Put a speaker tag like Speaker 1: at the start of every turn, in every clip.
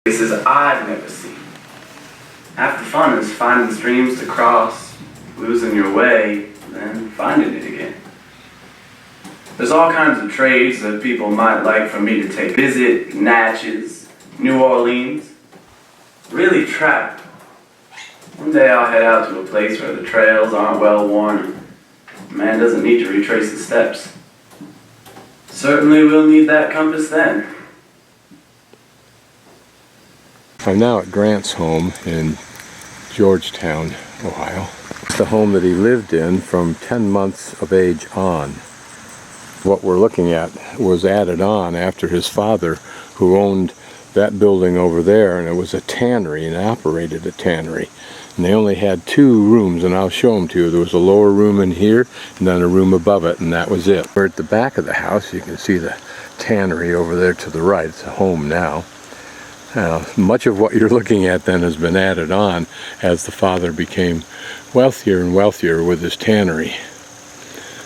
Speaker 1: places I've never seen. Half the fun is finding streams to cross, losing your way, then finding it again. There's all kinds of trades that people might like for me to take. Visit Natchez, New Orleans, really travel. One day I'll head out to a place where the trails aren't well worn and a man doesn't need to retrace his steps. Certainly we'll need that compass then.
Speaker 2: I'm now at Grant's home in Georgetown, Ohio. It's the home that he lived in from 10 months of age on. What we're looking at was added on after his father, who owned that building over there, and it was a tannery and operated a tannery. And they only had 2 rooms, and I'll show them to you. There was a lower room in here and then a room above it, and that was it. We're at the back of the house. You can see the tannery over there to the right. It's a home now. Much of what you're looking at then has been added on as the father became wealthier and wealthier with his tannery.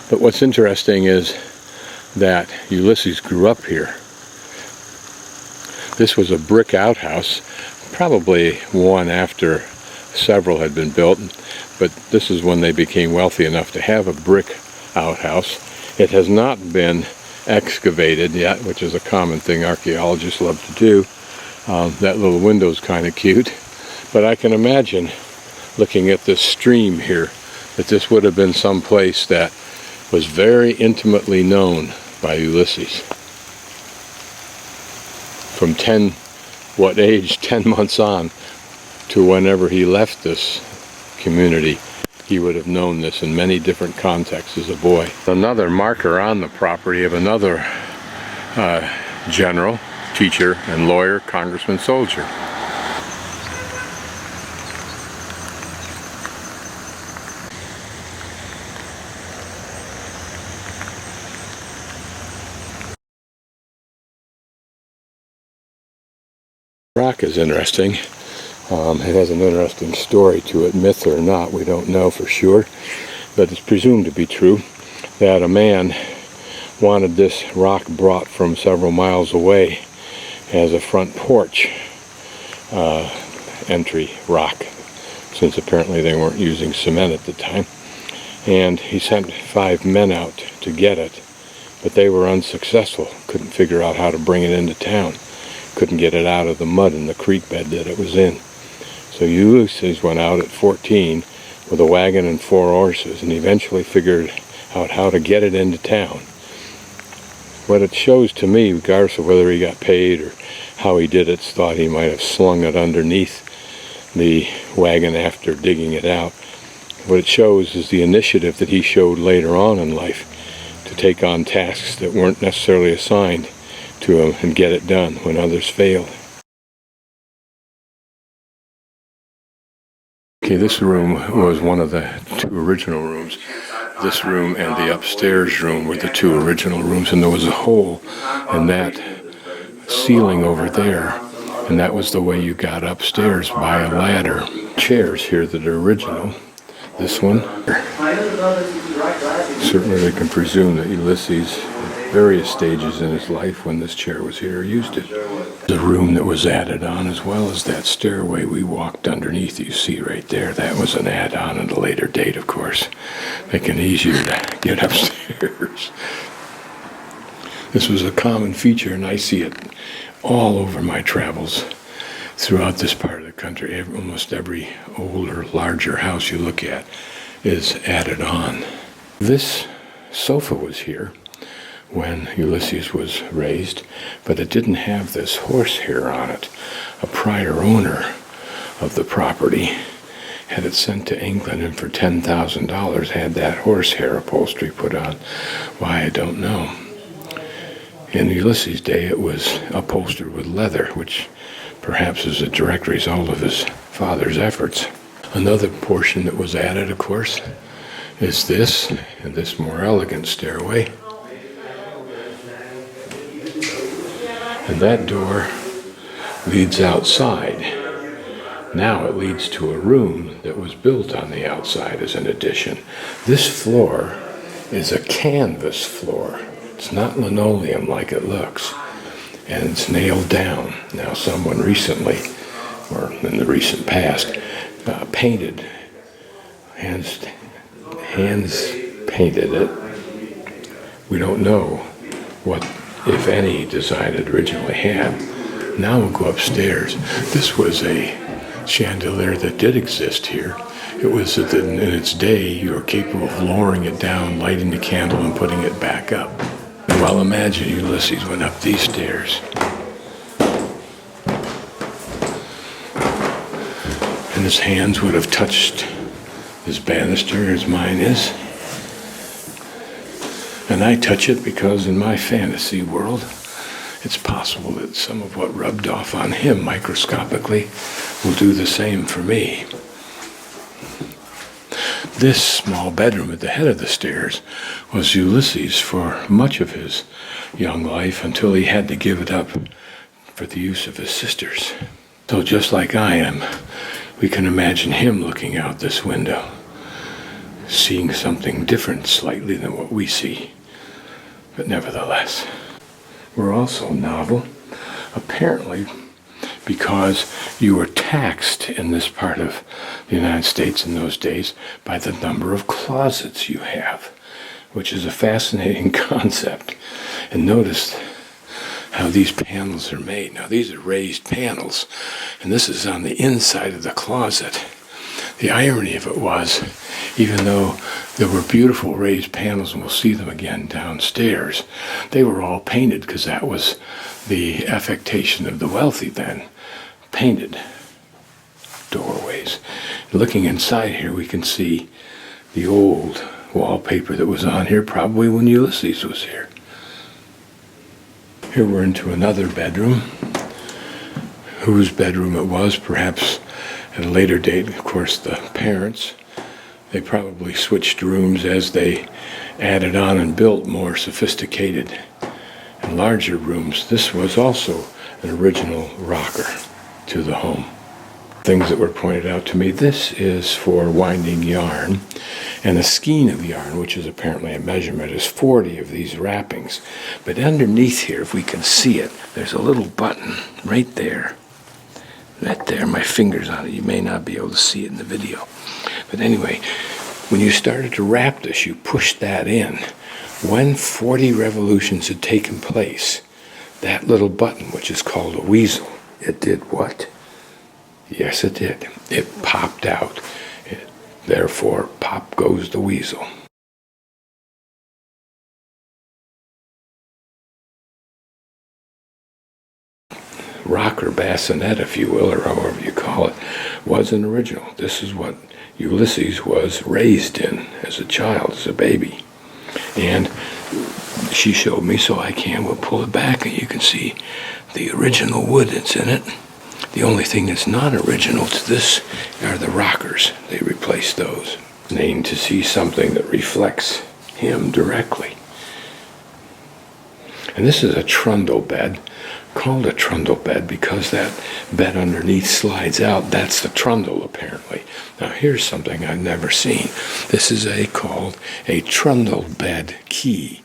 Speaker 2: But what's interesting is that Ulysses grew up here. This was a brick outhouse, probably one after several had been built, but this is when they became wealthy enough to have a brick outhouse. It has not been excavated yet, which is a common thing archaeologists love to do. That little window's kind of cute, but I can imagine looking at this stream here that this would have been some place that was very intimately known by Ulysses. From 10 months on to whenever he left this community, he would have known this in many different contexts as a boy. Another marker on the property of another general, teacher, and lawyer, congressman, soldier. Rock is interesting. It has an interesting story to it, myth or not, we don't know for sure, but it's presumed to be true that a man wanted this rock brought from several miles away as a front porch entry rock, since apparently they weren't using cement at the time. And he sent 5 men out to get it, but they were unsuccessful, couldn't figure out how to bring it into town, couldn't get it out of the mud in the creek bed that it was in. So Ulysses went out at 14 with a wagon and 4 horses and eventually figured out how to get it into town. What it shows to me, regardless of whether he got paid or how he did it, thought he might have slung it underneath the wagon after digging it out. What it shows is the initiative that he showed later on in life to take on tasks that weren't necessarily assigned to him and get it done when others failed. Okay, this room was one of the 2 original rooms. This room and the upstairs room were the 2 original rooms, and there was a hole in that ceiling over there, and that was the way you got upstairs, by a ladder. Chairs here that are original. This one. Certainly we can presume that Ulysses, at various stages in his life when this chair was here, used it. The room that was added on, as well as that stairway we walked underneath, you see right there, that was an add-on at a later date, of course, making it easier to get upstairs. This was a common feature, and I see it all over my travels throughout this part of the country. Almost every older, larger house you look at is added on. This sofa was here when Ulysses was raised, but it didn't have this horsehair on it. A prior owner of the property had it sent to England, and for $10,000 had that horsehair upholstery put on. Why, I don't know. In Ulysses' day, it was upholstered with leather, which perhaps is a direct result of his father's efforts. Another portion that was added, of course, is this, and this more elegant stairway. And that door leads outside. Now it leads to a room that was built on the outside as an addition. This floor is a canvas floor. It's not linoleum like it looks. and it's nailed down. Now someone recently, or in the recent past, painted, hands painted it. We don't know what, if any, design it originally had. Now we'll go upstairs. This was a chandelier that did exist here. It was that in its day, you were capable of lowering it down, lighting the candle, and putting it back up. Well, imagine Ulysses went up these stairs. And his hands would have touched his banister as mine is. And I touch it because in my fantasy world, it's possible that some of what rubbed off on him microscopically will do the same for me. This small bedroom at the head of the stairs was Ulysses for much of his young life until he had to give it up for the use of his sisters. So just like I am, we can imagine him looking out this window, seeing something different slightly than what we see. But nevertheless, we're also novel, apparently because you were taxed in this part of the United States in those days by the number of closets you have, which is a fascinating concept. And notice how these panels are made. Now these are raised panels, and this is on the inside of the closet. The irony of it was, even though there were beautiful raised panels, and we'll see them again downstairs, they were all painted because that was the affectation of the wealthy then. Painted doorways. Looking inside here, we can see the old wallpaper that was on here, probably when Ulysses was here. Here we're into another bedroom. Whose bedroom it was, perhaps at a later date, of course, the parents. They probably switched rooms as they added on and built more sophisticated and larger rooms. This was also an original rocker to the home. Things that were pointed out to me, this is for winding yarn, and a skein of yarn, which is apparently a measurement, is 40 of these wrappings. But underneath here, if we can see it, there's a little button right there. Right there, my finger's on it. You may not be able to see it in the video. But anyway, when you started to wrap this, you pushed that in. When 40 revolutions had taken place, that little button, which is called a weasel, it did what? Yes, it did. It popped out. Therefore, pop goes the weasel. Rocker bassinet, if you will, or however you call it, was an original. This is what Ulysses was raised in as a child, as a baby. And she showed me, so I will pull it back, and you can see the original wood that's in it. The only thing that's not original to this are the rockers. They replaced those. Named to see something that reflects him directly. And this is a trundle bed, called a trundle bed because that bed underneath slides out. That's the trundle, apparently. Now here's something I've never seen. This is called a trundle bed key.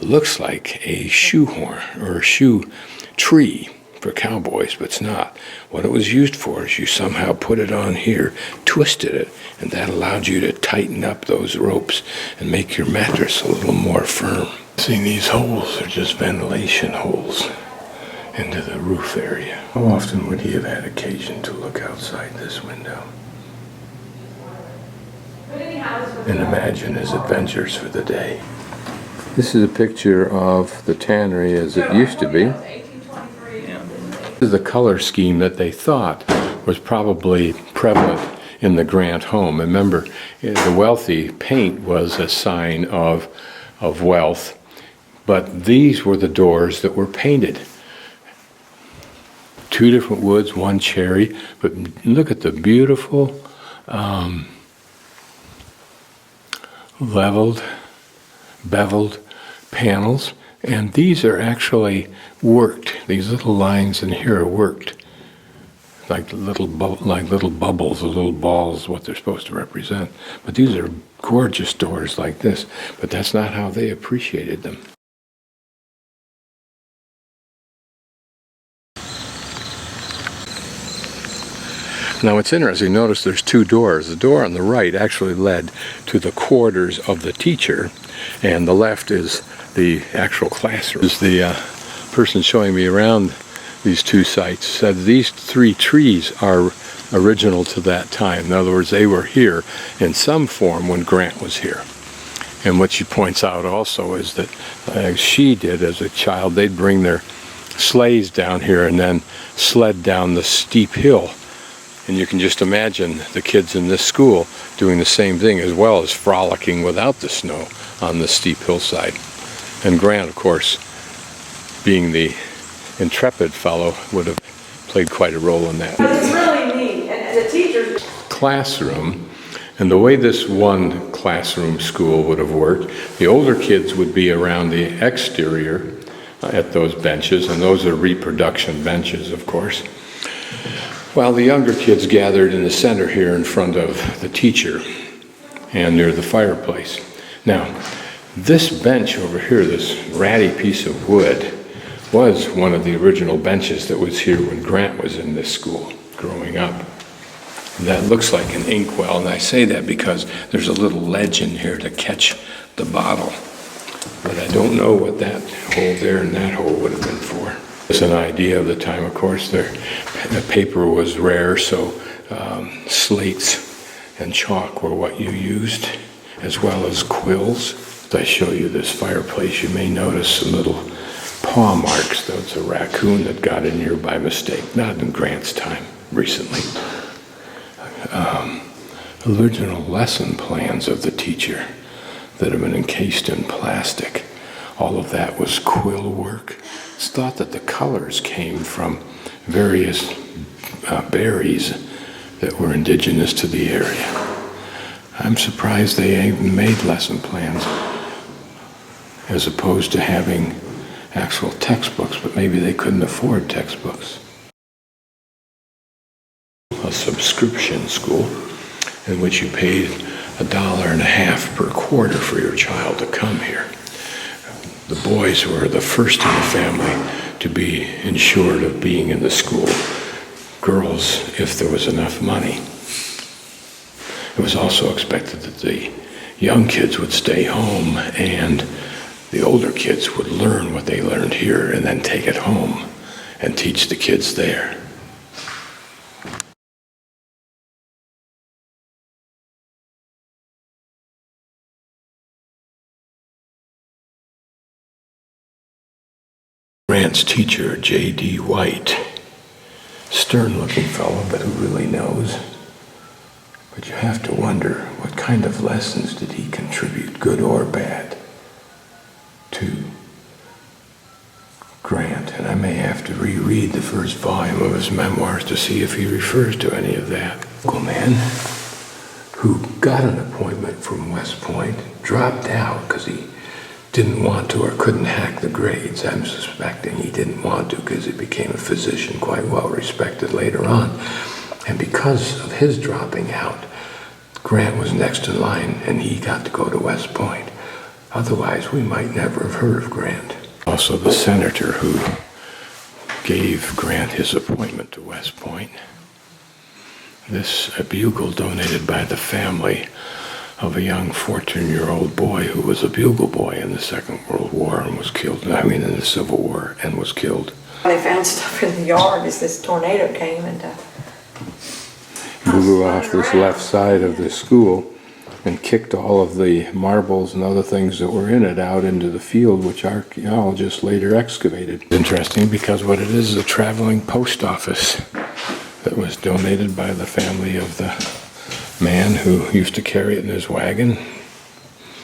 Speaker 2: Looks like a shoehorn or a shoe tree for cowboys, but it's not. What it was used for is you somehow put it on here, twisted it, and that allowed you to tighten up those ropes and make your mattress a little more firm. See, these holes are just ventilation holes into the roof area. How often would he have had occasion to look outside this window and imagine his adventures for the day? This is a picture of the tannery as it used to be. This is the color scheme that they thought was probably prevalent in the Grant home. Remember, the wealthy, paint was a sign of wealth, but these were the doors that were painted. Two different woods, one cherry, but look at the beautiful beveled panels. And these are actually worked. These little lines in here are worked, like little bubbles, or little balls, what they're supposed to represent. But these are gorgeous doors like this. But that's not how they appreciated them. Now it's interesting, notice there's two doors. The door on the right actually led to the quarters of the teacher, and the left is the actual classroom. The person showing me around these two sites said these three trees are original to that time. In other words, they were here in some form when Grant was here. And what she points out also is that she did as a child, they'd bring their sleighs down here and then sled down the steep hill. And you can just imagine the kids in this school doing the same thing, as well as frolicking without the snow on the steep hillside. And Grant, of course, being the intrepid fellow, would have played quite a role in that.
Speaker 3: But it's really neat, and the teachers...
Speaker 2: Classroom, and the way this one classroom school would have worked, the older kids would be around the exterior at those benches, and those are reproduction benches, of course, while the younger kids gathered in the center here in front of the teacher and near the fireplace. Now, this bench over here, this ratty piece of wood, was one of the original benches that was here when Grant was in this school growing up. And that looks like an inkwell, and I say that because there's a little ledge in here to catch the bottle. But I don't know what that hole there and that hole would have been for. It's an idea of the time, of course. The paper was rare, so slates and chalk were what you used, as well as quills. As I show you this fireplace, you may notice some little paw marks. That's a raccoon that got in here by mistake, not in Grant's time, recently. Original lesson plans of the teacher that have been encased in plastic. All of that was quill work. It's thought that the colors came from various berries that were indigenous to the area. I'm surprised they even made lesson plans as opposed to having actual textbooks, but maybe they couldn't afford textbooks. A subscription school in which you paid $1.50 per quarter for your child to come here. The boys were the first in the family to be insured of being in the school. Girls, if there was enough money. It was also expected that the young kids would stay home and the older kids would learn what they learned here and then take it home and teach the kids there. Grant's teacher, J.D. White, stern-looking fellow, but who really knows. But you have to wonder, what kind of lessons did he contribute, good or bad, to Grant? And I may have to reread the first volume of his memoirs to see if he refers to any of that. A man who got an appointment from West Point, dropped out because he didn't want to or couldn't hack the grades. I'm suspecting he didn't want to because he became a physician quite well respected later on. And because of his dropping out, Grant was next in line and he got to go to West Point. Otherwise, we might never have heard of Grant. Also, the senator who gave Grant his appointment to West Point. This a bugle donated by the family of a young 14-year-old boy who was a bugle boy in the Second World War and was killed, in the Civil War, and was killed.
Speaker 3: They found stuff in the yard as this tornado came and
Speaker 2: blew off this left side of the school and kicked all of the marbles and other things that were in it out into the field, which archaeologists later excavated. Interesting because what it is a traveling post office that was donated by the family of the man who used to carry it in his wagon